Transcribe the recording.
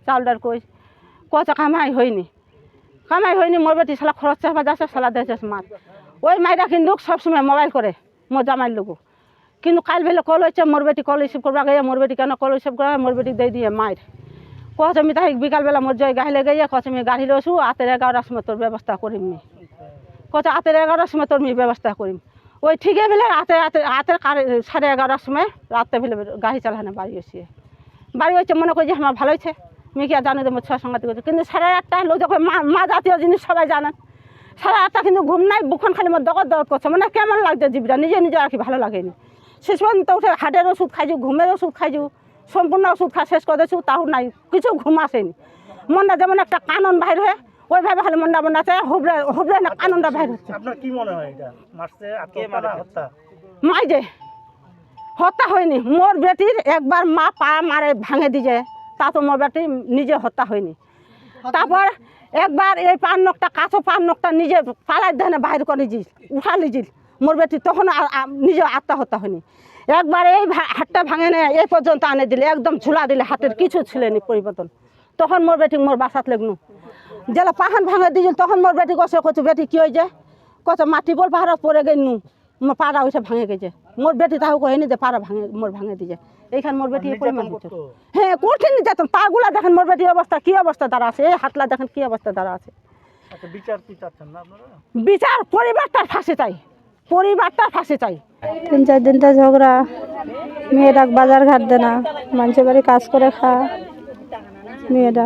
চাউলটার কই কচা কামাই হয়নি মোর বেটি শালা খরচ চাপা যাচ্ছে শালা দেছে মার ওই মাইরা কিন্তু সবসময় মোবাইল করে মোর জামাইর লোক কিন্তু কাল বেলে কল হচ্ছে মোর বেটি কল রিসিভ করবা গিয়ে মোর বেটি কেন কল রিসিভ করা মোর বেটি দিয়ে দিয়ে মায়ের কচ আমি তাই বিকালবেলা মোর জয় গাইলে গিয়ে কচ আমি গাড়ি লসু রাতের 11টার সময় তোর ব্যবস্থা করিম নি কচ রাতের 11টার সময় তোর ব্যবস্থা করিম ওই ঠিকই বেলে রাতের 11:30 সময় রাতে বেলে গাড়ি চালানো বাড়ি হচ্ছে মনে করি যে আমার ভালো হয়েছে আমি কি আর জানি যে মোর ছয় সঙ্গাতি করছে কিন্তু 8:30 লোক যখন মা জাতীয় জিনিস সবাই জানেন 8:30 কিন্তু ঘুম নাই বুকন খালি মোর দগদ করছে মানে কেমন লাগছে জীবটা নিজে আর কি ভালো লাগেনি শেষ পর্যন্ত উঠে হার্টের ওষুধ খাইছু ঘুমের ওষুধ খাইছু সম্পূর্ণ ওষুধ খাওয়া শেষ করে দিয়েছু তাও নাই কিছু ঘুম আসেনি মনটা যেমন একটা কানন বাইর হয়ে ওইভাবে খালি মনটা আছে হুবড়ে না কাননটা বাইর হচ্ছে। আপনার কি মনে হয় এটা মারছে আত্মহত্যা হত্যা? মাই যে হত্যা হয়নি মোর বেটির একবার মা পা মারে ভাঙে দিয়ে তা তো মোর বেটি নিজে হত্যা হয়নি তারপর একবার এই পান নখটা কাঁচো পান নখটা নিজে পালাই ধানে বাইর করে নিজিল উঠা লিজিল মোর বেটি তখন নিজে আত্মহত্যা হয়নি একবার এই হাতটা ভাঙে নেয় এই পর্যন্ত আনে দিলে একদম ঝুলা দিলে হাতের কিছু ছিলেনি পরিবর্তন তখন মোর বেটি মোর বাসাত লেগনু জেলা পাহান ভাঙে দিয়েছিল তখন মোর বেটি কষে কচু বেটি কি হয়ে যায় কত মাটি বল পাহাড় পরে গেনু মোর পাড়া ওইসব ভাঙে গেছে মোর বেটি তাও কহেনি যে পাড়া ভাঙে মোর দিয়ে এইখানে মোর বেটি পরিমাণ হচ্ছে হ্যাঁ কঠিন যেতাম পাগুলা দেখেন মোর বেটির অবস্থা কি অবস্থা দ্বারা আছে এই হাতলা দেখেন কি অবস্থা দ্বারা আছে বিচার কি চাচ্ছেন না আপনারা? বিচার পরিবারটার ফাঁসি চাই 3-4 দিন তো ঝগড়া মেয়েটা বাজার ঘাট দেনা মানুষের বাড়ি কাজ করে খা মেয়েটা